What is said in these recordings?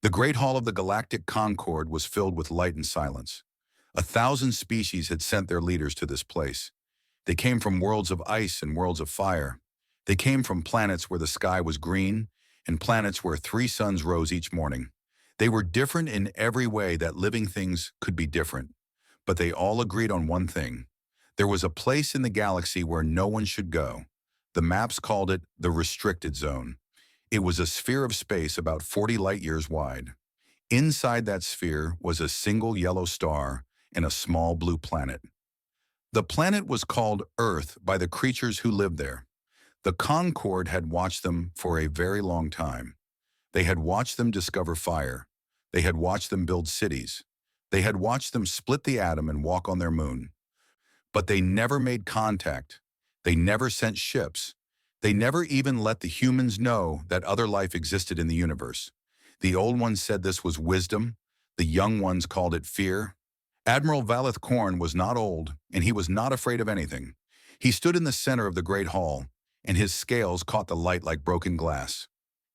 The great hall of the Galactic Concord was filled with light and silence. 1,000 species had sent their leaders to this place. They came from worlds of ice and worlds of fire. They came from planets where the sky was green and planets where 3 suns rose each morning. They were different in every way that living things could be different. But they all agreed on one thing. There was a place in the galaxy where no one should go. The maps called it the restricted zone. It was a sphere of space about 40 light years wide. Inside that sphere was a single yellow star and a small blue planet. The planet was called Earth by the creatures who lived there. The Concord had watched them for a very long time. They had watched them discover fire. They had watched them build cities. They had watched them split the atom and walk on their moon. But they never made contact. They never sent ships. They never even let the humans know that other life existed in the universe. The old ones said this was wisdom. The young ones called it fear. Admiral Valeth Korn was not old, and he was not afraid of anything. He stood in the center of the great hall, and his scales caught the light like broken glass.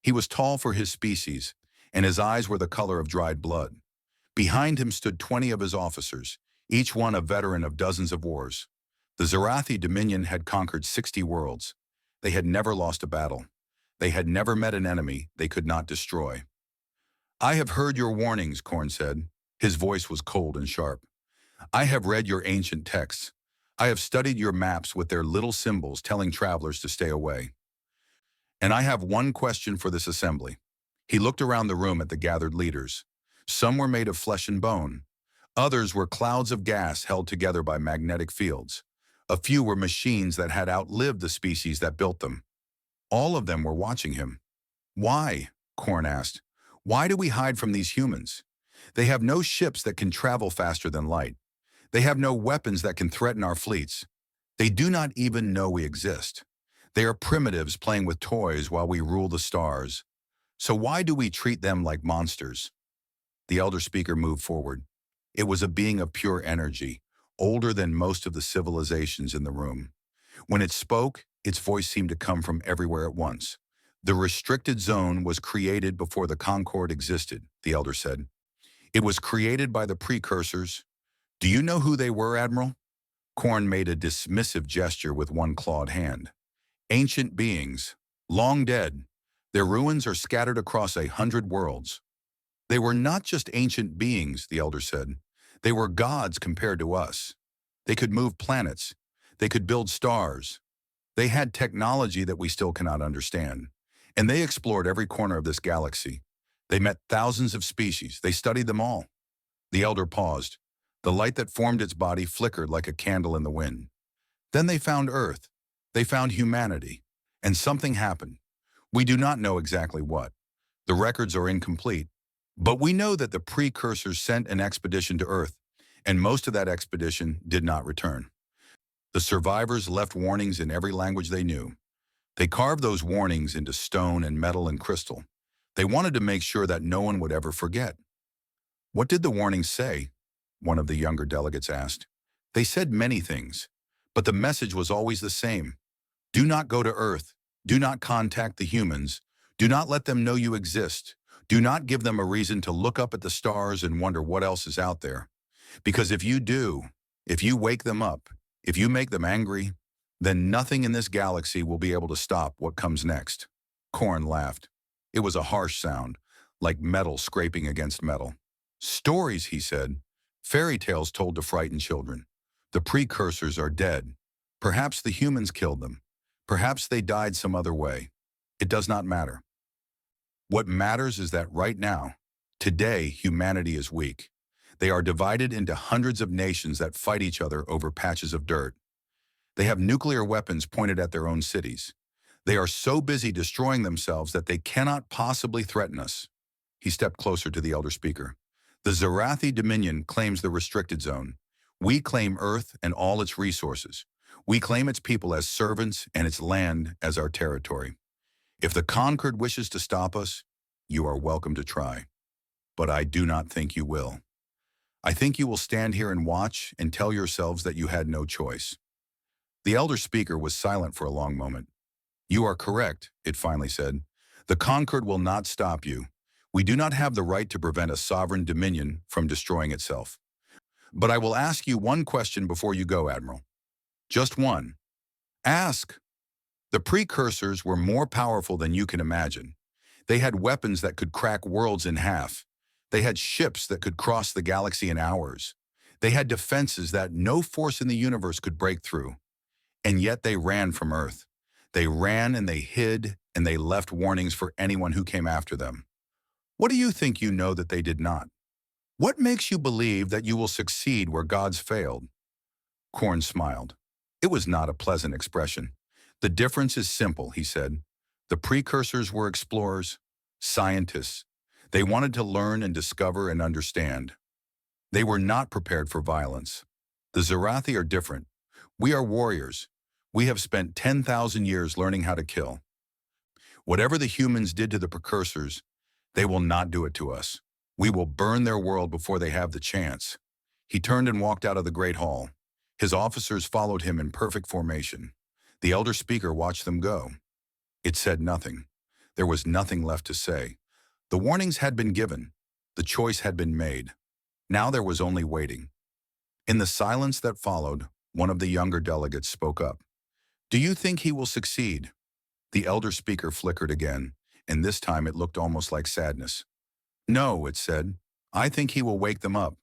He was tall for his species, and his eyes were the color of dried blood. Behind him stood 20 of his officers, each one a veteran of dozens of wars. The Zarathi Dominion had conquered 60 worlds. They had never lost a battle. They had never met an enemy they could not destroy. "I have heard your warnings," Korn said. His voice was cold and sharp. "I have read your ancient texts. I have studied your maps with their little symbols telling travelers to stay away. And I have one question for this assembly." He looked around the room at the gathered leaders. Some were made of flesh and bone. Others were clouds of gas held together by magnetic fields. A few were machines that had outlived the species that built them. All of them were watching him. "Why?" Korn asked. "Why do we hide from these humans? They have no ships that can travel faster than light. They have no weapons that can threaten our fleets. They do not even know we exist. They are primitives playing with toys while we rule the stars. So why do we treat them like monsters?" The elder speaker moved forward. It was a being of pure energy, older than most of the civilizations in the room. When it spoke, its voice seemed to come from everywhere at once. "The restricted zone was created before the Concord existed," the elder said. "It was created by the precursors. Do you know who they were, Admiral?" Korn made a dismissive gesture with one clawed hand. "Ancient beings, long dead. Their ruins are scattered across 100 worlds." "They were not just ancient beings," the elder said. "They were gods compared to us. They could move planets. They could build stars. They had technology that we still cannot understand. And they explored every corner of this galaxy. They met thousands of species. They studied them all." The elder paused. The light that formed its body flickered like a candle in the wind. "Then they found Earth. They found humanity. And something happened. We do not know exactly what. The records are incomplete. But we know that the precursors sent an expedition to Earth, and most of that expedition did not return. The survivors left warnings in every language they knew. They carved those warnings into stone and metal and crystal. They wanted to make sure that no one would ever forget." "What did the warnings say?" one of the younger delegates asked. "They said many things, but the message was always the same. Do not go to Earth. Do not contact the humans. Do not let them know you exist. Do not give them a reason to look up at the stars and wonder what else is out there. Because if you do, if you wake them up, if you make them angry, then nothing in this galaxy will be able to stop what comes next." Korn laughed. It was a harsh sound, like metal scraping against metal. "Stories," he said. "Fairy tales told to frighten children. The precursors are dead. Perhaps the humans killed them. Perhaps they died some other way. It does not matter. What matters is that right now, today, humanity is weak. They are divided into hundreds of nations that fight each other over patches of dirt. They have nuclear weapons pointed at their own cities. They are so busy destroying themselves that they cannot possibly threaten us." He stepped closer to the elder speaker. "The Zarathi Dominion claims the restricted zone. We claim Earth and all its resources. We claim its people as servants and its land as our territory. If the Concord wishes to stop us, you are welcome to try. But I do not think you will. I think you will stand here and watch and tell yourselves that you had no choice." The elder speaker was silent for a long moment. "You are correct," it finally said. "The Concord will not stop you. We do not have the right to prevent a sovereign dominion from destroying itself. But I will ask you one question before you go, Admiral. Just one. Ask. The precursors were more powerful than you can imagine. They had weapons that could crack worlds in half. They had ships that could cross the galaxy in hours. They had defenses that no force in the universe could break through. And yet they ran from Earth. They ran and they hid and they left warnings for anyone who came after them. What do you think you know that they did not? What makes you believe that you will succeed where gods failed? Korn smiled. It was not a pleasant expression. The difference is simple, he said. The precursors were explorers, scientists. They wanted to learn and discover and understand. They were not prepared for violence. The Zarathi are different. We are warriors. We have spent 10,000 years learning how to kill. Whatever the humans did to the precursors, they will not do it to us. We will burn their world before they have the chance. He turned and walked out of the Great Hall. His officers followed him in perfect formation. The elder speaker watched them go. It said nothing. There was nothing left to say. The warnings had been given. The choice had been made. Now there was only waiting. In the silence that followed, one of the younger delegates spoke up. Do you think he will succeed? The elder speaker flickered again, and this time it looked almost like sadness. No, it said. I think he will wake them up.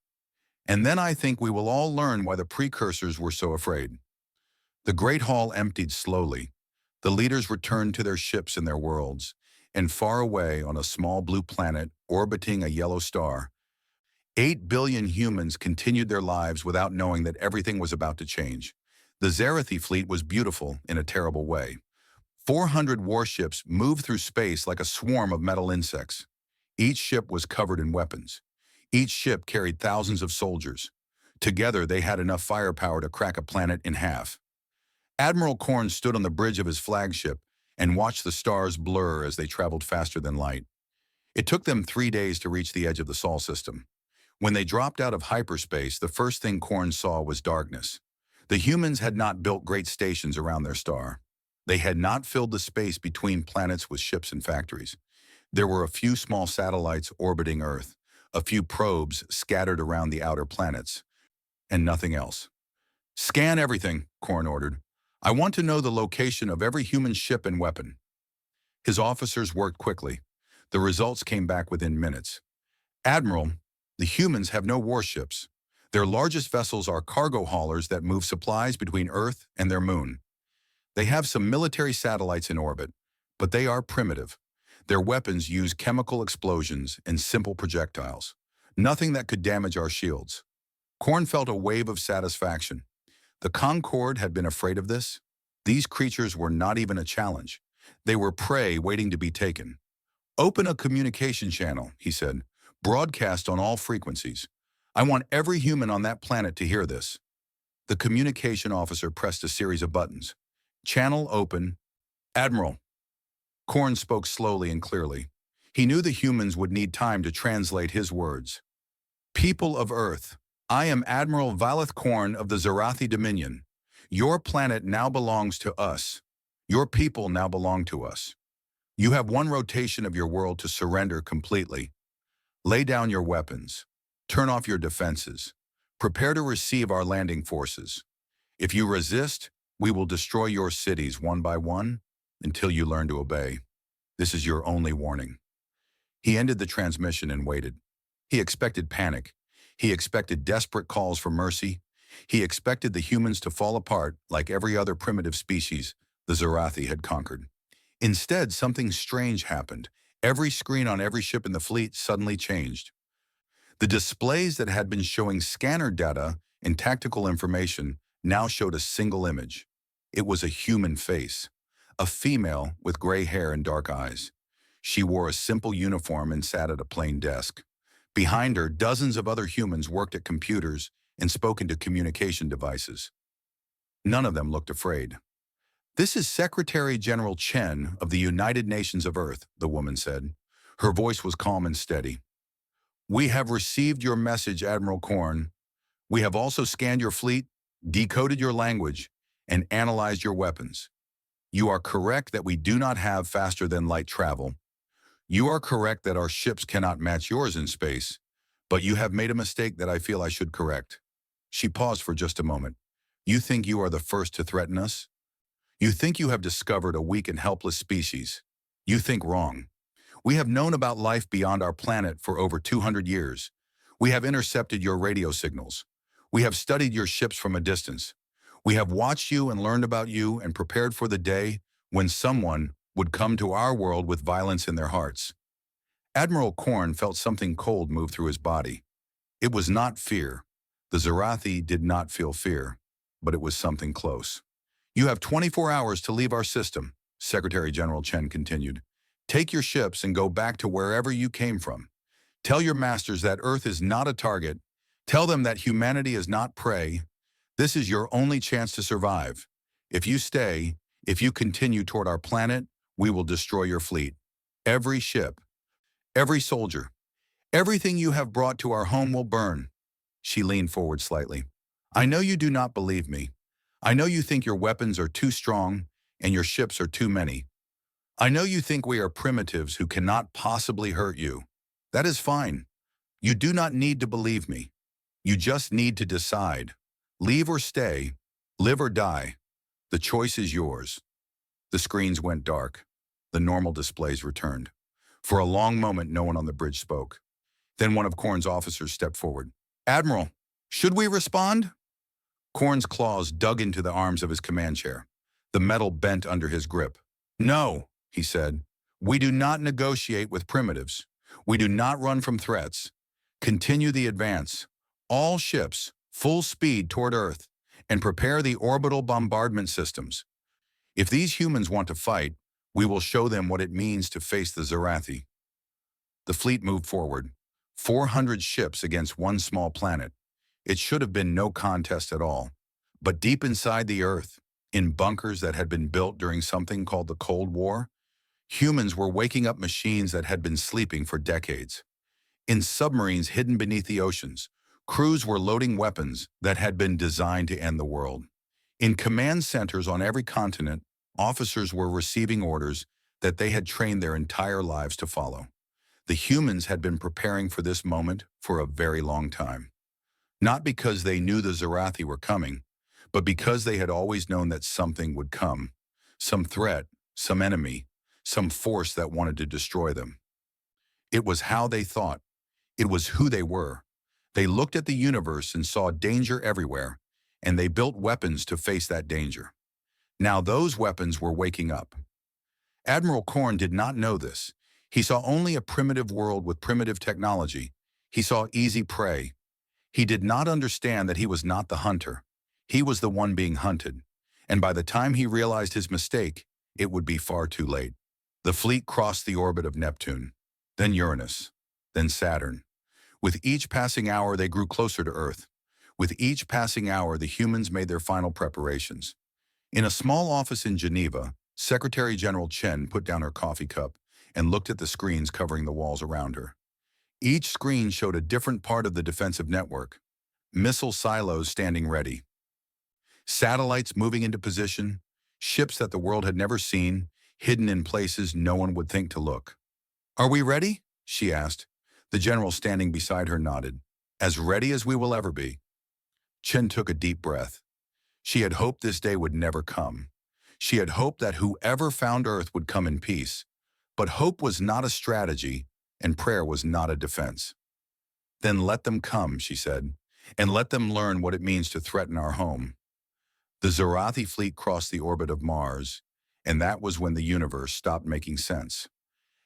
And then I think we will all learn why the precursors were so afraid. The Great Hall emptied slowly. The leaders returned to their ships and their worlds, and far away on a small blue planet orbiting a yellow star, 8 billion humans continued their lives without knowing that everything was about to change. The Zarathi fleet was beautiful in a terrible way. 400 warships moved through space like a swarm of metal insects. Each ship was covered in weapons. Each ship carried thousands of soldiers. Together, they had enough firepower to crack a planet in half. Admiral Korn stood on the bridge of his flagship and watched the stars blur as they traveled faster than light. It took them 3 days to reach the edge of the Sol system. When they dropped out of hyperspace, the first thing Korn saw was darkness. The humans had not built great stations around their star. They had not filled the space between planets with ships and factories. There were a few small satellites orbiting Earth, a few probes scattered around the outer planets, and nothing else. Scan everything, Korn ordered. I want to know the location of every human ship and weapon. His officers worked quickly. The results came back within minutes. Admiral, the humans have no warships. Their largest vessels are cargo haulers that move supplies between Earth and their moon. They have some military satellites in orbit, but they are primitive. Their weapons use chemical explosions and simple projectiles. Nothing that could damage our shields. Korn felt a wave of satisfaction. The Concorde had been afraid of this. These creatures were not even a challenge. They were prey waiting to be taken. Open a communication channel, he said. Broadcast on all frequencies. I want every human on that planet to hear this. The communication officer pressed a series of buttons. Channel open. Admiral. Korn spoke slowly and clearly. He knew the humans would need time to translate his words. People of Earth, I am Admiral Valeth Korn of the Zarathi Dominion. Your planet now belongs to us. Your people now belong to us. You have one rotation of your world to surrender completely. Lay down your weapons. Turn off your defenses. Prepare to receive our landing forces. If you resist, we will destroy your cities one by one until you learn to obey. This is your only warning. He ended the transmission and waited. He expected panic. He expected desperate calls for mercy. He expected the humans to fall apart like every other primitive species the Zarathi had conquered. Instead, something strange happened. Every screen on every ship in the fleet suddenly changed. The displays that had been showing scanner data and tactical information now showed a single image. It was a human face, a female with gray hair and dark eyes. She wore a simple uniform and sat at a plain desk. Behind her, dozens of other humans worked at computers and spoke into communication devices. None of them looked afraid. This is Secretary General Chen of the United Nations of Earth, the woman said. Her voice was calm and steady. We have received your message, Admiral Korn. We have also scanned your fleet, decoded your language, and analyzed your weapons. You are correct that we do not have faster-than-light travel. You are correct that our ships cannot match yours in space, but you have made a mistake that I feel I should correct. She paused for just a moment. You think you are the first to threaten us? You think you have discovered a weak and helpless species. You think wrong. We have known about life beyond our planet for over 200 years. We have intercepted your radio signals. We have studied your ships from a distance. We have watched you and learned about you and prepared for the day when someone would come to our world with violence in their hearts. Admiral Korn felt something cold move through his body. It was not fear. The Zarathi did not feel fear, but it was something close. You have 24 hours to leave our system, Secretary General Chen continued. Take your ships and go back to wherever you came from. Tell your masters that Earth is not a target. Tell them that humanity is not prey. This is your only chance to survive. If you stay, if you continue toward our planet, we will destroy your fleet. Every ship, every soldier, everything you have brought to our home will burn. She leaned forward slightly. I know you do not believe me. I know you think your weapons are too strong and your ships are too many. I know you think we are primitives who cannot possibly hurt you. That is fine. You do not need to believe me. You just need to decide. Leave or stay, live or die. The choice is yours. The screens went dark. The normal displays returned. For a long moment, no one on the bridge spoke. Then one of Korn's officers stepped forward. Admiral, should we respond? Korn's claws dug into the arms of his command chair. The metal bent under his grip. No, he said. We do not negotiate with primitives. We do not run from threats. Continue the advance. All ships, full speed toward Earth, and prepare the orbital bombardment systems. If these humans want to fight, we will show them what it means to face the Zarathi. The fleet moved forward. 400 ships against one small planet. It should have been no contest at all. But deep inside the Earth, in bunkers that had been built during something called the Cold War, humans were waking up machines that had been sleeping for decades. In submarines hidden beneath the oceans, crews were loading weapons that had been designed to end the world. In command centers on every continent, officers were receiving orders that they had trained their entire lives to follow. The humans had been preparing for this moment for a very long time. Not because they knew the Zarathi were coming, but because they had always known that something would come. Some threat, some enemy, some force that wanted to destroy them. It was how they thought. It was who they were. They looked at the universe and saw danger everywhere, and they built weapons to face that danger. Now those weapons were waking up. Admiral Korn did not know this. He saw only a primitive world with primitive technology. He saw easy prey. He did not understand that he was not the hunter. He was the one being hunted. And by the time he realized his mistake, it would be far too late. The fleet crossed the orbit of Neptune, then Uranus, then Saturn. With each passing hour, they grew closer to Earth. With each passing hour, the humans made their final preparations. In a small office in Geneva, Secretary General Chen put down her coffee cup and looked at the screens covering the walls around her. Each screen showed a different part of the defensive network. Missile silos standing ready. Satellites moving into position. Ships that the world had never seen, hidden in places no one would think to look. Are we ready? She asked. The general standing beside her nodded. As ready as we will ever be. Chen took a deep breath. She had hoped this day would never come. She had hoped that whoever found Earth would come in peace. But hope was not a strategy, and prayer was not a defense. Then let them come, she said, and let them learn what it means to threaten our home. The Zarathi fleet crossed the orbit of Mars, and that was when the universe stopped making sense.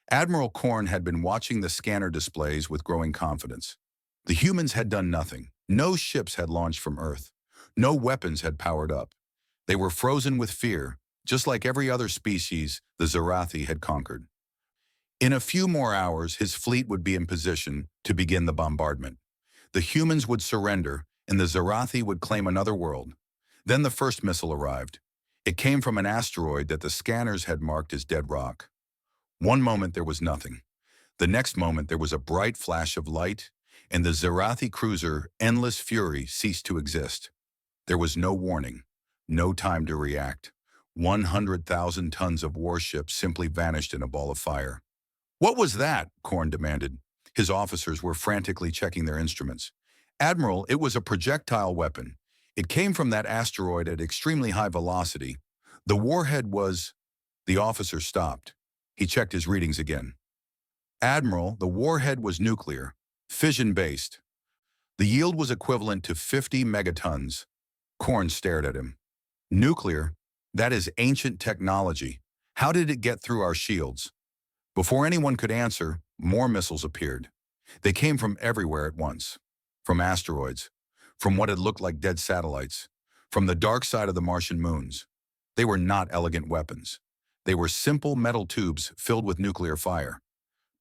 Admiral Korn had been watching the scanner displays with growing confidence. The humans had done nothing. No ships had launched from Earth. No weapons had powered up. They were frozen with fear, just like every other species the Zarathi had conquered. In a few more hours, his fleet would be in position to begin the bombardment. The humans would surrender, and the Zarathi would claim another world. Then the first missile arrived. It came from an asteroid that the scanners had marked as dead rock. One moment there was nothing. The next moment there was a bright flash of light, and the Zarathi cruiser, Endless Fury, ceased to exist. There was no warning, no time to react. 100,000 tons of warships simply vanished in a ball of fire. What was that? Korn demanded. His officers were frantically checking their instruments. Admiral, it was a projectile weapon. It came from that asteroid at extremely high velocity. The warhead was... The officer stopped. He checked his readings again. Admiral, the warhead was nuclear, fission-based. The yield was equivalent to 50 megatons. Korn stared at him. Nuclear? That is ancient technology. How did it get through our shields? Before anyone could answer, more missiles appeared. They came from everywhere at once. From asteroids, from what had looked like dead satellites, from the dark side of the Martian moons. They were not elegant weapons. They were simple metal tubes filled with nuclear fire.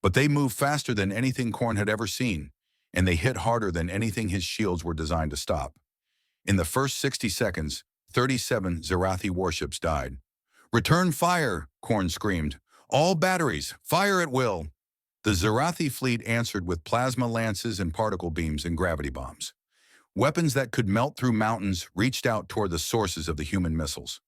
But they moved faster than anything Korn had ever seen, and they hit harder than anything his shields were designed to stop. In the first 60 seconds, 37 Zarathi warships died. "Return fire!" Korn screamed. "All batteries, fire at will!" The Zarathi fleet answered with plasma lances and particle beams and gravity bombs. Weapons that could melt through mountains reached out toward the sources of the human missiles.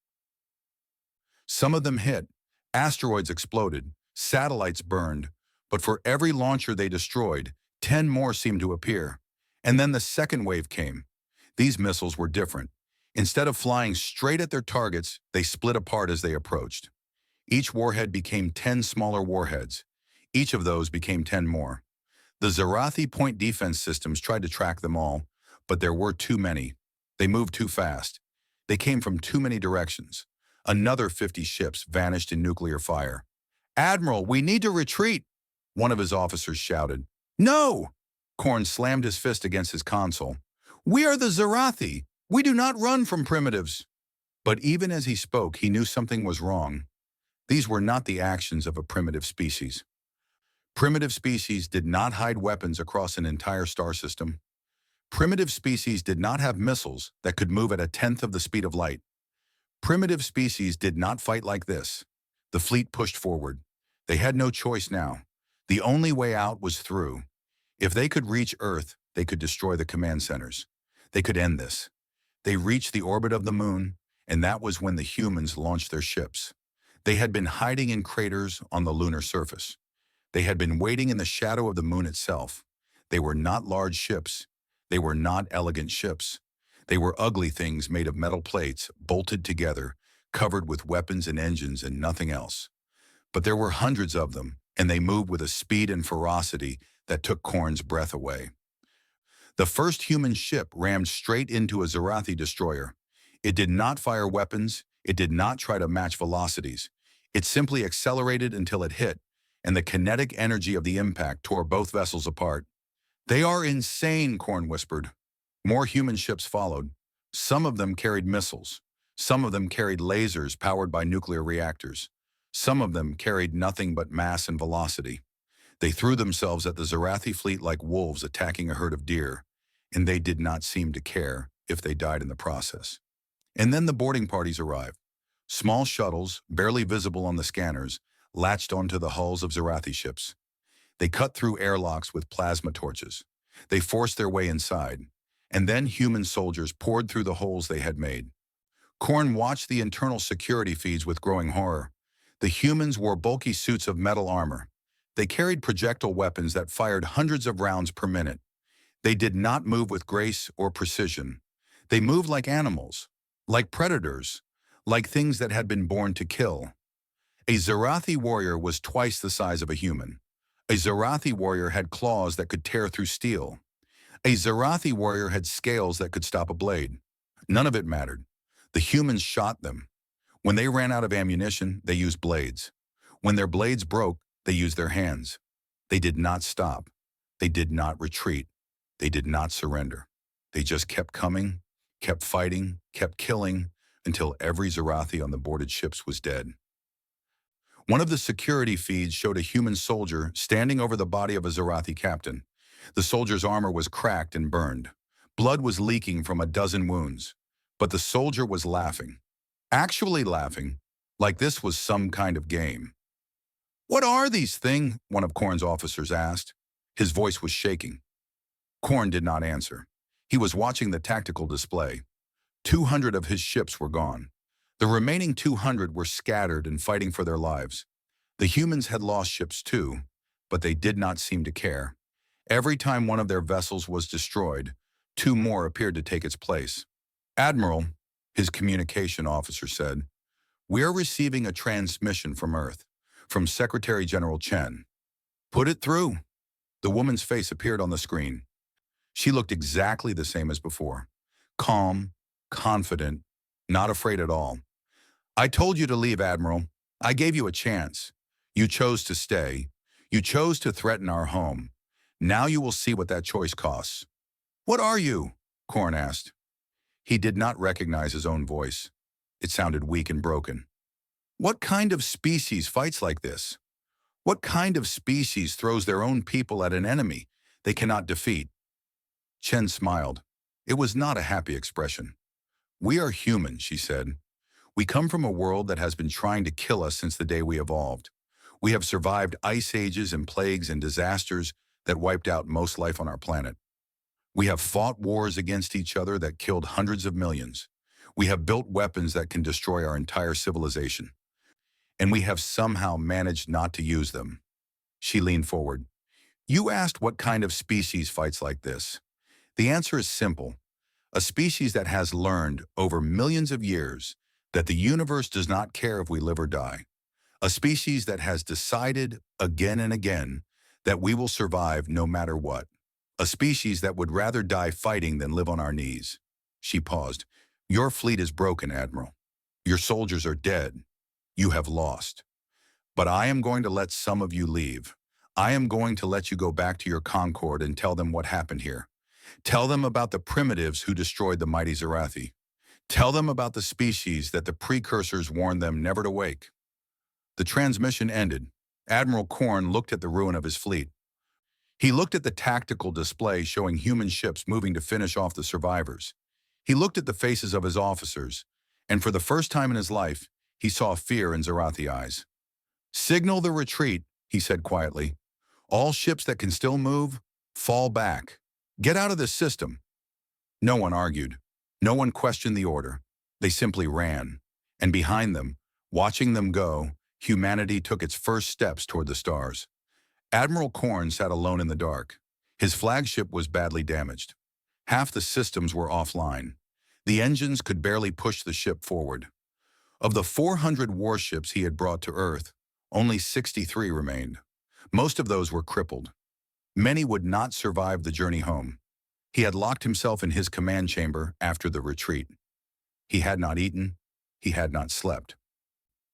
Some of them hit. Asteroids exploded. Satellites burned. But for every launcher they destroyed, 10 more seemed to appear. And then the second wave came. These missiles were different. Instead of flying straight at their targets, they split apart as they approached. Each warhead became 10 smaller warheads. Each of those became 10 more. The Zarathi point defense systems tried to track them all, but there were too many. They moved too fast. They came from too many directions. Another 50 ships vanished in nuclear fire. "Admiral, we need to retreat!" one of his officers shouted. "No!" Korn slammed his fist against his console. "We are the Zarathi. We do not run from primitives." But even as he spoke, he knew something was wrong. These were not the actions of a primitive species. Primitive species did not hide weapons across an entire star system. Primitive species did not have missiles that could move at a tenth of the speed of light. Primitive species did not fight like this. The fleet pushed forward. They had no choice now. The only way out was through. If they could reach Earth, they could destroy the command centers. They could end this. They reached the orbit of the moon, and that was when the humans launched their ships. They had been hiding in craters on the lunar surface. They had been waiting in the shadow of the moon itself. They were not large ships. They were not elegant ships. They were ugly things made of metal plates, bolted together, covered with weapons and engines and nothing else. But there were hundreds of them, and they moved with a speed and ferocity that took Korn's breath away. The first human ship rammed straight into a Zarathi destroyer. It did not fire weapons. It did not try to match velocities. It simply accelerated until it hit, and the kinetic energy of the impact tore both vessels apart. "They are insane," Korn whispered. More human ships followed. Some of them carried missiles. Some of them carried lasers powered by nuclear reactors. Some of them carried nothing but mass and velocity. They threw themselves at the Zarathi fleet like wolves attacking a herd of deer, and they did not seem to care if they died in the process. And then the boarding parties arrived. Small shuttles, barely visible on the scanners, latched onto the hulls of Zarathi ships. They cut through airlocks with plasma torches. They forced their way inside, and then human soldiers poured through the holes they had made. Korn watched the internal security feeds with growing horror. The humans wore bulky suits of metal armor. They carried projectile weapons that fired hundreds of rounds per minute. They did not move with grace or precision. They moved like animals, like predators, like things that had been born to kill. A Zarathi warrior was twice the size of a human. A Zarathi warrior had claws that could tear through steel. A Zarathi warrior had scales that could stop a blade. None of it mattered. The humans shot them. When they ran out of ammunition, they used blades. When their blades broke, they used their hands. They did not stop. They did not retreat. They did not surrender. They just kept coming, kept fighting, kept killing, until every Zarathi on the boarded ships was dead. One of the security feeds showed a human soldier standing over the body of a Zarathi captain. The soldier's armor was cracked and burned. Blood was leaking from a dozen wounds. But the soldier was laughing. Actually laughing, like this was some kind of game. "What are these things?" one of Korn's officers asked. His voice was shaking. Korn did not answer. He was watching the tactical display. 200 of his ships were gone. The remaining 200 were scattered and fighting for their lives. The humans had lost ships too. but they did not seem to care. Every time one of their vessels was destroyed, two more appeared to take its place. "Admiral," his communication officer said, "we are receiving a transmission from Earth, from Secretary General Chen." "Put it through." The woman's face appeared on the screen. She looked exactly the same as before. Calm, confident, not afraid at all. "I told you to leave, Admiral. I gave you a chance. You chose to stay. You chose to threaten our home. Now you will see what that choice costs." "What are you?" Korn asked. He did not recognize his own voice. It sounded weak and broken. "What kind of species fights like this? What kind of species throws their own people at an enemy they cannot defeat?" Chen smiled. It was not a happy expression. "We are human," she said. "We come from a world that has been trying to kill us since the day we evolved. We have survived ice ages and plagues and disasters that wiped out most life on our planet. We have fought wars against each other that killed hundreds of millions. We have built weapons that can destroy our entire civilization. And we have somehow managed not to use them." She leaned forward. "You asked what kind of species fights like this. The answer is simple. A species that has learned over millions of years that the universe does not care if we live or die. A species that has decided again and again that we will survive no matter what. A species that would rather die fighting than live on our knees." She paused. "Your fleet is broken, Admiral. Your soldiers are dead. You have lost. But I am going to let some of you leave. I am going to let you go back to your Concord and tell them what happened here. Tell them about the primitives who destroyed the mighty Zarathi. Tell them about the species that the precursors warned them never to wake." The transmission ended. Admiral Korn looked at the ruin of his fleet. He looked at the tactical display showing human ships moving to finish off the survivors. He looked at the faces of his officers, and for the first time in his life, he saw fear in Zarathi eyes. "Signal the retreat," he said quietly. "All ships that can still move, fall back. Get out of this system." No one argued. No one questioned the order. They simply ran. And behind them, watching them go, humanity took its first steps toward the stars. Admiral Korn sat alone in the dark. His flagship was badly damaged. Half the systems were offline. The engines could barely push the ship forward. Of the 400 warships he had brought to Earth, only 63 remained. Most of those were crippled. Many would not survive the journey home. He had locked himself in his command chamber after the retreat. He had not eaten. He had not slept.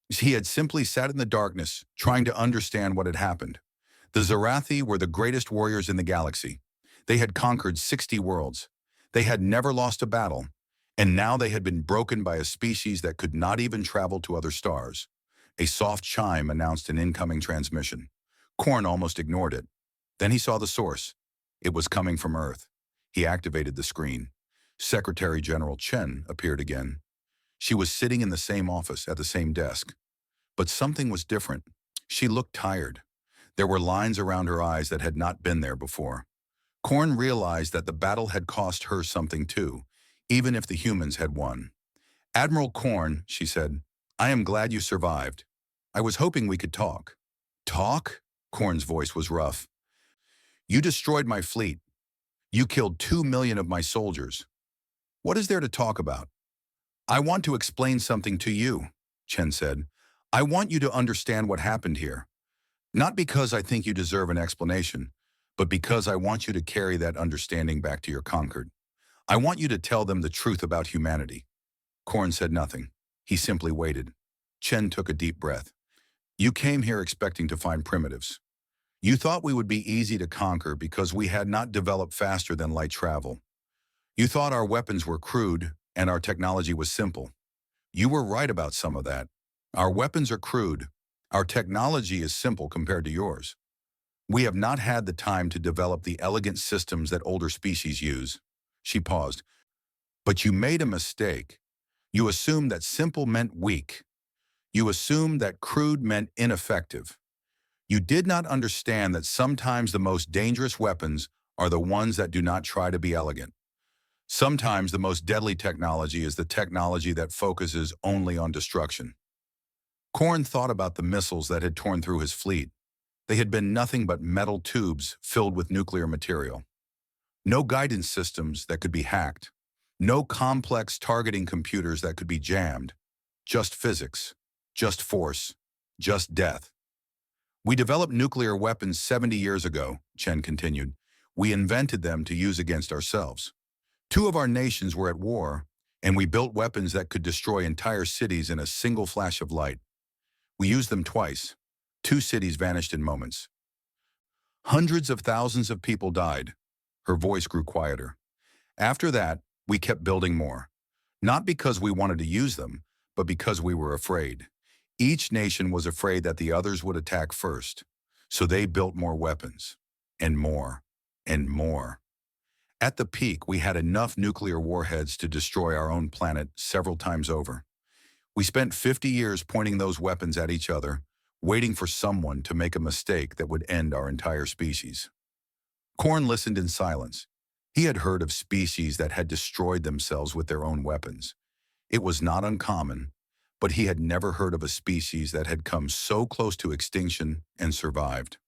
He had simply sat in the darkness, trying to understand what had happened. The Zarathi were the greatest warriors in the galaxy. They had conquered 60 worlds. They had never lost a battle, and now they had been broken by a species that could not even travel to other stars. A soft chime announced an incoming transmission. Korn almost ignored it. Then he saw the source. It was coming from Earth. He activated the screen. Secretary General Chen appeared again. She was sitting in the same office at the same desk. But something was different. She looked tired. There were lines around her eyes that had not been there before. Korn realized that the battle had cost her something too, even if the humans had won. "Admiral Korn," she said, "I am glad you survived. I was hoping we could talk." "Talk?" Korn's voice was rough. "You destroyed my fleet. You killed 2 million of my soldiers. What is there to talk about?" "I want to explain something to you," Chen said. "I want you to understand what happened here. Not because I think you deserve an explanation, but because I want you to carry that understanding back to your Concord. I want you to tell them the truth about humanity." Korn said nothing. He simply waited. Chen took a deep breath. "You came here expecting to find primitives. You thought we would be easy to conquer because we had not developed faster than light travel. You thought our weapons were crude and our technology was simple. You were right about some of that. Our weapons are crude. Our technology is simple compared to yours. We have not had the time to develop the elegant systems that older species use." She paused. "But you made a mistake. You assumed that simple meant weak. You assumed that crude meant ineffective. You did not understand that sometimes the most dangerous weapons are the ones that do not try to be elegant. Sometimes the most deadly technology is the technology that focuses only on destruction." Korn thought about the missiles that had torn through his fleet. They had been nothing but metal tubes filled with nuclear material. No guidance systems that could be hacked. No complex targeting computers that could be jammed. Just physics. Just force. Just death. We developed nuclear weapons 70 years ago, Chen continued. We invented them to use against ourselves. Two of our nations were at war, and we built weapons that could destroy entire cities in a single flash of light. We used them twice. Two cities vanished in moments. Hundreds of thousands of people died. Her voice grew quieter. After that, we kept building more. Not because we wanted to use them, but because we were afraid. Each nation was afraid that the others would attack first. So they built more weapons. And more. And more. At the peak, we had enough nuclear warheads to destroy our own planet several times over. We spent 50 years pointing those weapons at each other, waiting for someone to make a mistake that would end our entire species. Korn listened in silence. He had heard of species that had destroyed themselves with their own weapons. It was not uncommon, but he had never heard of a species that had come so close to extinction and survived.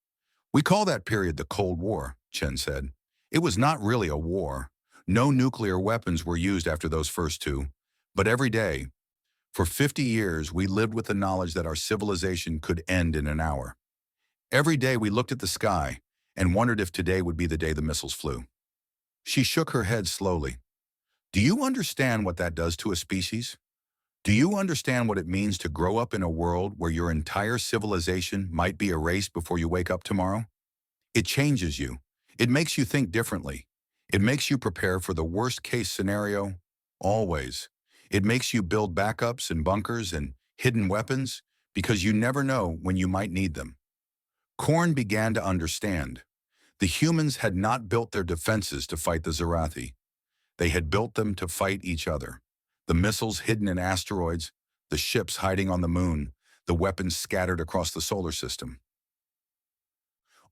We call that period the Cold War, Chen said. It was not really a war. No nuclear weapons were used after those first two. But every day, for 50 years, we lived with the knowledge that our civilization could end in an hour. Every day we looked at the sky and wondered if today would be the day the missiles flew. She shook her head slowly. Do you understand what that does to a species? Do you understand what it means to grow up in a world where your entire civilization might be erased before you wake up tomorrow? It changes you. It makes you think differently. It makes you prepare for the worst-case scenario, always. It makes you build backups and bunkers and hidden weapons because you never know when you might need them. Korn began to understand. The humans had not built their defenses to fight the Zarathi. They had built them to fight each other. The missiles hidden in asteroids, the ships hiding on the moon, the weapons scattered across the solar system.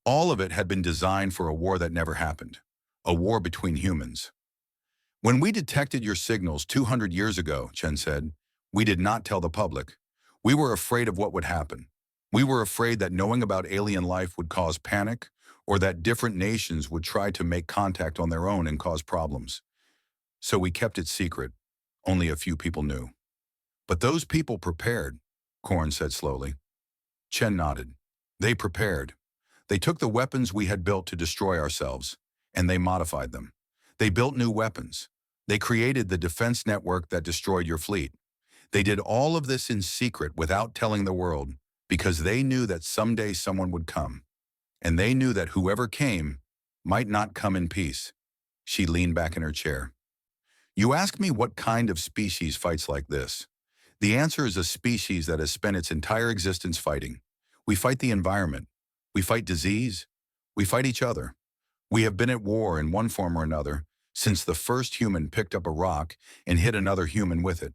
All of it had been designed for a war that never happened, a war between humans. When we detected your signals 200 years ago, Chen said, we did not tell the public. We were afraid of what would happen. We were afraid that knowing about alien life would cause panic, or that different nations would try to make contact on their own and cause problems. So we kept it secret. Only a few people knew. But those people prepared, Korn said slowly. Chen nodded. They prepared. They took the weapons we had built to destroy ourselves, and they modified them. They built new weapons. They created the defense network that destroyed your fleet. They did all of this in secret without telling the world, because they knew that someday someone would come. And they knew that whoever came might not come in peace. She leaned back in her chair. You ask me what kind of species fights like this. The answer is a species that has spent its entire existence fighting. We fight the environment. We fight disease. We fight each other. We have been at war in one form or another since the first human picked up a rock and hit another human with it.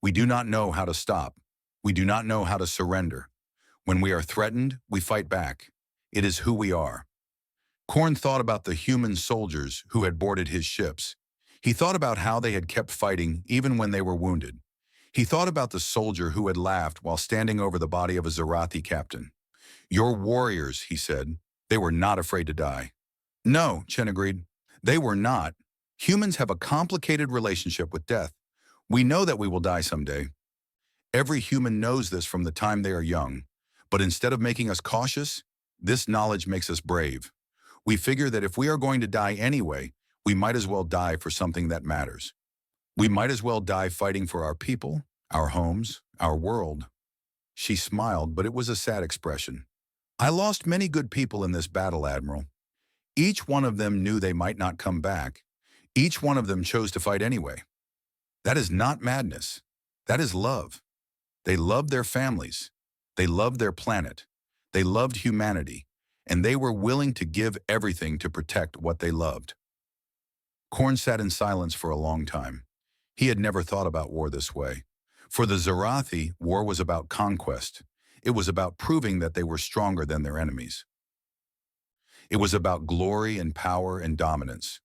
We do not know how to stop. We do not know how to surrender. When we are threatened, we fight back. It is who we are. Korn thought about the human soldiers who had boarded his ships. He thought about how they had kept fighting even when they were wounded. He thought about the soldier who had laughed while standing over the body of a Zarathi captain. Your warriors, he said. They were not afraid to die. No, Chen agreed. They were not. Humans have a complicated relationship with death. We know that we will die someday. Every human knows this from the time they are young. But instead of making us cautious, this knowledge makes us brave. We figure that if we are going to die anyway, we might as well die for something that matters. We might as well die fighting for our people, our homes, our world. She smiled, but it was a sad expression. I lost many good people in this battle, Admiral. Each one of them knew they might not come back. Each one of them chose to fight anyway. That is not madness. That is love. They loved their families. They loved their planet. They loved humanity. And they were willing to give everything to protect what they loved. Korn sat in silence for a long time. He had never thought about war this way. For the Zarathi, war was about conquest. It was about proving that they were stronger than their enemies. It was about glory and power and dominance.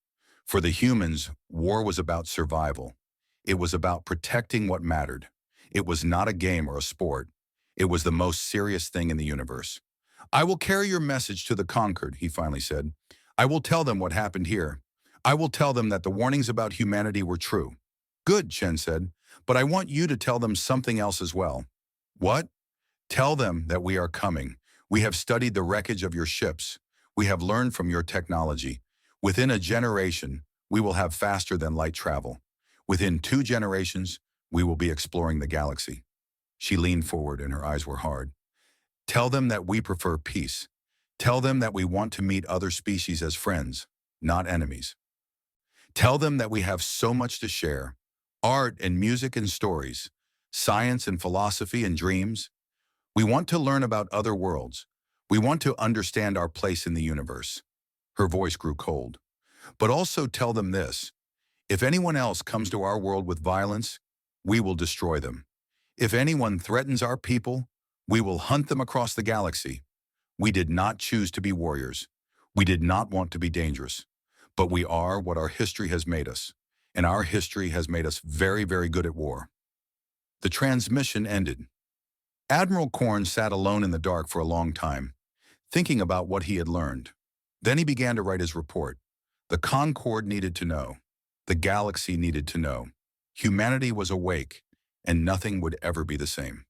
For the humans, war was about survival. It was about protecting what mattered. It was not a game or a sport. It was the most serious thing in the universe. I will carry your message to the conquered, he finally said. I will tell them what happened here. I will tell them that the warnings about humanity were true. Good, Chen said, but I want you to tell them something else as well. What? Tell them that we are coming. We have studied the wreckage of your ships. We have learned from your technology. Within a generation, we will have faster than light travel. Within 2 generations, we will be exploring the galaxy. She leaned forward and her eyes were hard. Tell them that we prefer peace. Tell them that we want to meet other species as friends, not enemies. Tell them that we have so much to share. Art and music and stories, science and philosophy and dreams. We want to learn about other worlds. We want to understand our place in the universe. Her voice grew cold. But also tell them this. If anyone else comes to our world with violence, we will destroy them. If anyone threatens our people, we will hunt them across the galaxy. We did not choose to be warriors. We did not want to be dangerous. But we are what our history has made us. And our history has made us very, very good at war. The transmission ended. Admiral Korn sat alone in the dark for a long time, thinking about what he had learned. Then he began to write his report. The Concorde needed to know. The galaxy needed to know. Humanity was awake, and nothing would ever be the same.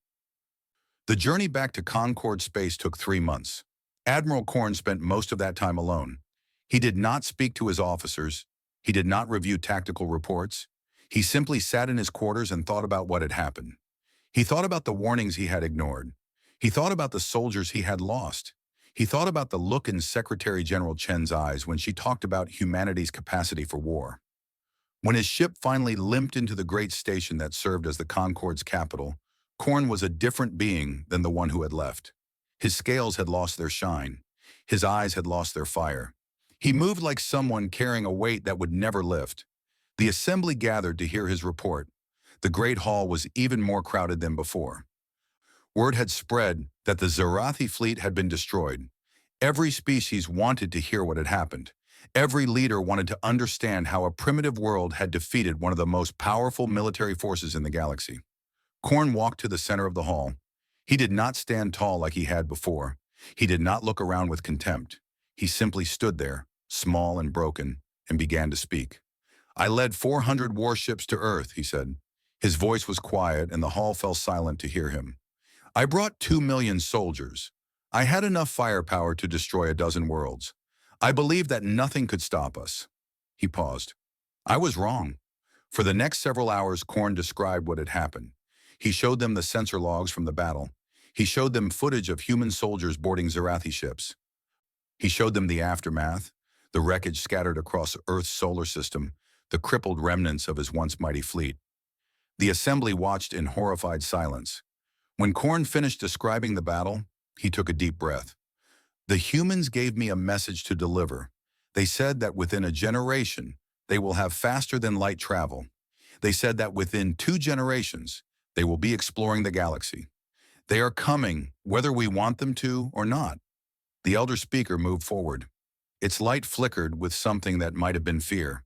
The journey back to Concorde space took 3 months. Admiral Korn spent most of that time alone. He did not speak to his officers. He did not review tactical reports. He simply sat in his quarters and thought about what had happened. He thought about the warnings he had ignored. He thought about the soldiers he had lost. He thought about the look in Secretary General Chen's eyes when she talked about humanity's capacity for war. When his ship finally limped into the great station that served as the Concorde's capital, Korn was a different being than the one who had left. His scales had lost their shine. His eyes had lost their fire. He moved like someone carrying a weight that would never lift. The assembly gathered to hear his report. The great hall was even more crowded than before. Word had spread that the Zarathi fleet had been destroyed. Every species wanted to hear what had happened. Every leader wanted to understand how a primitive world had defeated one of the most powerful military forces in the galaxy. Korn walked to the center of the hall. He did not stand tall like he had before. He did not look around with contempt. He simply stood there, small and broken, and began to speak. I led 400 warships to Earth, he said. His voice was quiet, and the hall fell silent to hear him. I brought 2 million soldiers. I had enough firepower to destroy a dozen worlds. I believed that nothing could stop us. He paused. I was wrong. For the next several hours, Korn described what had happened. He showed them the sensor logs from the battle. He showed them footage of human soldiers boarding Zarathi ships. He showed them the aftermath, the wreckage scattered across Earth's solar system, the crippled remnants of his once mighty fleet. The assembly watched in horrified silence. When Korn finished describing the battle, he took a deep breath. The humans gave me a message to deliver. They said that within a generation, they will have faster than light travel. They said that within 2 generations, they will be exploring the galaxy. They are coming, whether we want them to or not. The elder speaker moved forward. Its light flickered with something that might have been fear.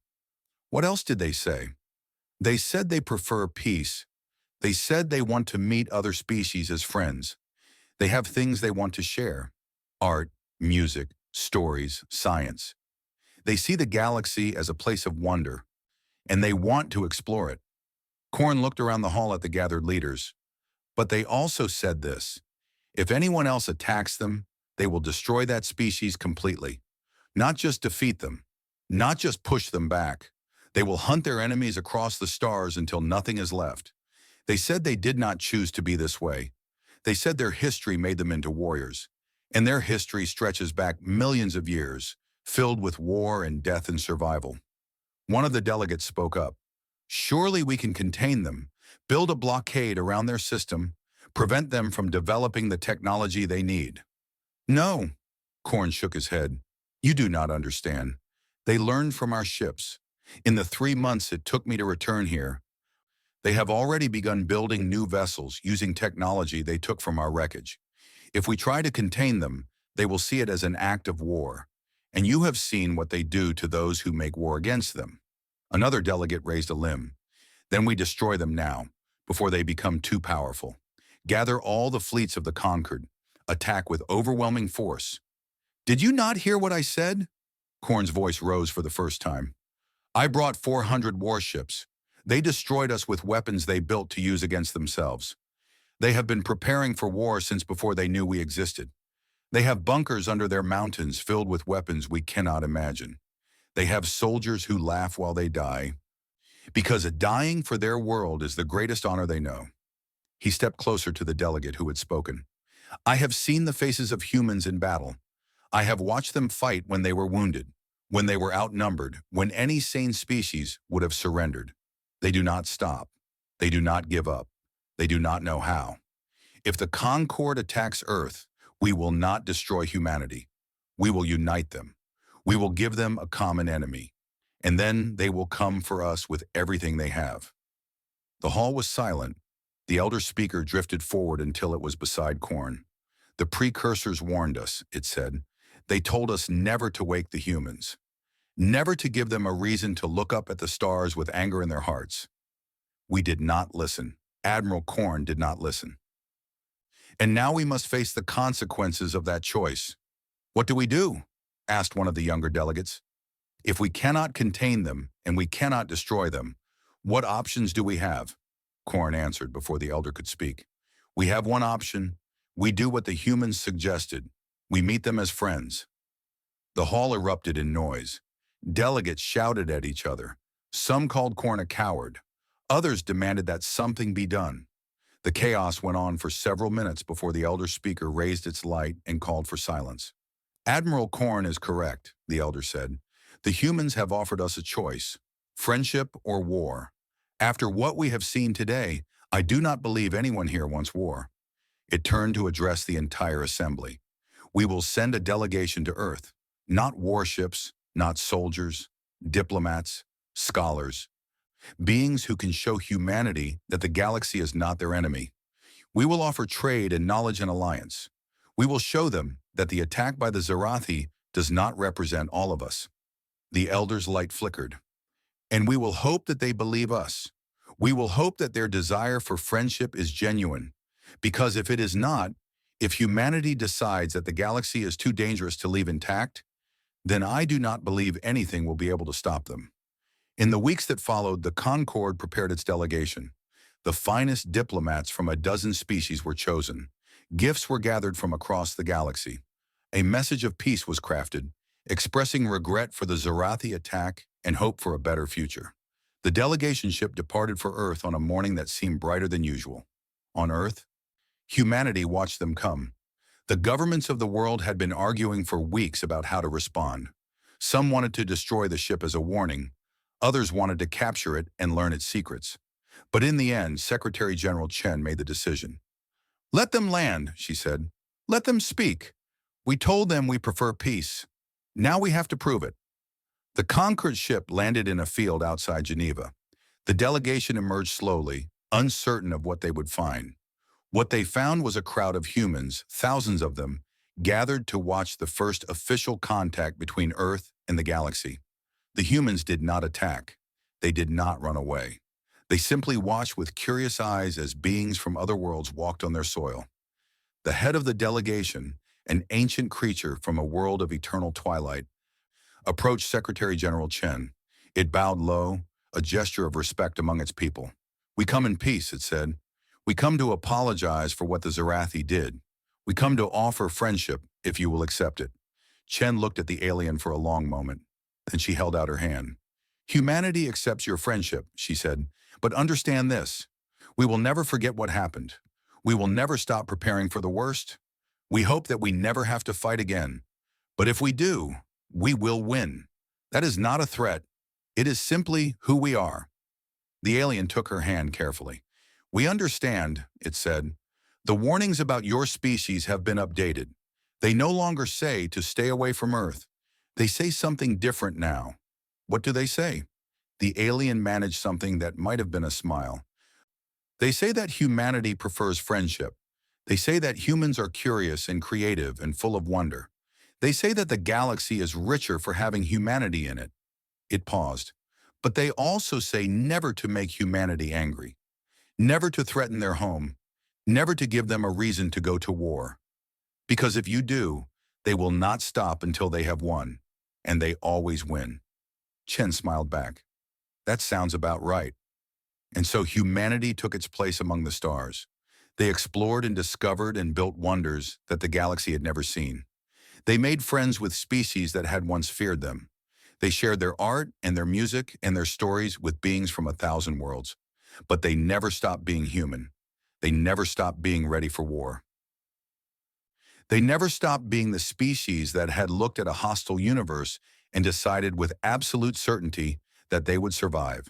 What else did they say? They said they prefer peace. They said they want to meet other species as friends. They have things they want to share. Art, music, stories, science. They see the galaxy as a place of wonder, and they want to explore it. Korn looked around the hall at the gathered leaders. But they also said this. If anyone else attacks them, they will destroy that species completely. Not just defeat them, not just push them back. They will hunt their enemies across the stars until nothing is left. They said they did not choose to be this way. They said their history made them into warriors, and their history stretches back millions of years, filled with war and death and survival. One of the delegates spoke up. Surely we can contain them, build a blockade around their system, prevent them from developing the technology they need. No, Korn shook his head. You do not understand. They learned from our ships. In the 3 months it took me to return here, they have already begun building new vessels using technology they took from our wreckage. If we try to contain them, they will see it as an act of war. And you have seen what they do to those who make war against them. Another delegate raised a limb. Then we destroy them now, before they become too powerful. Gather all the fleets of the conquered. attack with overwhelming force. Did you not hear what I said? Korn's voice rose for the first time. I brought 400 warships. They destroyed us with weapons they built to use against themselves. They have been preparing for war since before they knew we existed. They have bunkers under their mountains filled with weapons we cannot imagine. They have soldiers who laugh while they die, because dying for their world is the greatest honor they know. He stepped closer to the delegate who had spoken. I have seen the faces of humans in battle. I have watched them fight when they were wounded, when they were outnumbered, when any sane species would have surrendered. They do not stop. They do not give up. They do not know how. If the Concord attacks Earth, we will not destroy humanity. We will unite them. We will give them a common enemy. And then they will come for us with everything they have. The hall was silent. The elder speaker drifted forward until it was beside Korn. The precursors warned us, it said. They told us never to wake the humans, never to give them a reason to look up at the stars with anger in their hearts. We did not listen. Admiral Korn did not listen. And now we must face the consequences of that choice. What do we do? Asked one of the younger delegates. If we cannot contain them and we cannot destroy them, what options do we have? Korn answered before the elder could speak. We have one option. We do what the humans suggested. We meet them as friends. The hall erupted in noise. Delegates shouted at each other. Some called Korn a coward. Others demanded that something be done. The chaos went on for several minutes before the elder speaker raised its light and called for silence. Admiral Korn is correct, the elder said. The humans have offered us a choice, friendship or war. After what we have seen today, I do not believe anyone here wants war. It turned to address the entire assembly. We will send a delegation to Earth, not warships, not soldiers, diplomats, scholars, beings who can show humanity that the galaxy is not their enemy. We will offer trade and knowledge and alliance. We will show them that the attack by the Zarathi does not represent all of us. The elder's light flickered. And we will hope that they believe us. We will hope that their desire for friendship is genuine. Because if it is not, if humanity decides that the galaxy is too dangerous to leave intact, then I do not believe anything will be able to stop them. In the weeks that followed, the Concord prepared its delegation. The finest diplomats from a dozen species were chosen. Gifts were gathered from across the galaxy. A message of peace was crafted, expressing regret for the Zarathi attack and hope for a better future. The delegation ship departed for Earth on a morning that seemed brighter than usual. On Earth, humanity watched them come. The governments of the world had been arguing for weeks about how to respond. Some wanted to destroy the ship as a warning. Others wanted to capture it and learn its secrets. But in the end, Secretary General Chen made the decision. Let them land, she said. Let them speak. We told them we prefer peace. Now we have to prove it. The Concord ship landed in a field outside Geneva. The delegation emerged slowly, uncertain of what they would find. What they found was a crowd of humans, thousands of them, gathered to watch the first official contact between Earth and the galaxy. The humans did not attack. They did not run away. They simply watched with curious eyes as beings from other worlds walked on their soil. The head of the delegation, an ancient creature from a world of eternal twilight, approached Secretary General Chen. It bowed low, a gesture of respect among its people. We come in peace, it said. We come to apologize for what the Zarathi did. We come to offer friendship, if you will accept it. Chen looked at the alien for a long moment. Then she held out her hand. Humanity accepts your friendship, she said, but understand this. We will never forget what happened. We will never stop preparing for the worst. We hope that we never have to fight again. But if we do, we will win. That is not a threat. It is simply who we are. The alien took her hand carefully. We understand, it said. The warnings about your species have been updated. They no longer say to stay away from Earth. They say something different now. What do they say? The alien managed something that might have been a smile. They say that humanity prefers friendship. They say that humans are curious and creative and full of wonder. They say that the galaxy is richer for having humanity in it. It paused. But they also say never to make humanity angry, never to threaten their home, never to give them a reason to go to war. Because if you do, they will not stop until they have won, and they always win. Chen smiled back. That sounds about right. And so humanity took its place among the stars. They explored and discovered and built wonders that the galaxy had never seen. They made friends with species that had once feared them. They shared their art and their music and their stories with beings from 1,000 worlds. But they never stopped being human. They never stopped being ready for war. They never stopped being the species that had looked at a hostile universe and decided with absolute certainty that they would survive.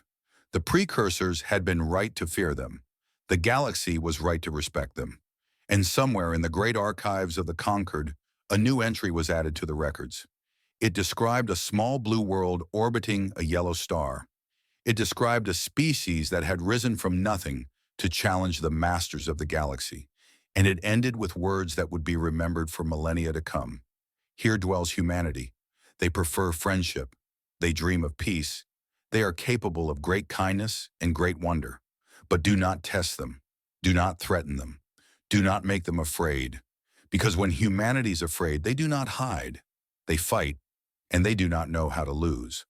The precursors had been right to fear them. The galaxy was right to respect them. And somewhere in the great archives of the conquered, a new entry was added to the records. It described a small blue world orbiting a yellow star. It described a species that had risen from nothing to challenge the masters of the galaxy. And it ended with words that would be remembered for millennia to come. Here dwells humanity. They prefer friendship. They dream of peace. They are capable of great kindness and great wonder. But do not test them. Do not threaten them. Do not make them afraid. Because when humanity's afraid, they do not hide. They fight, and they do not know how to lose.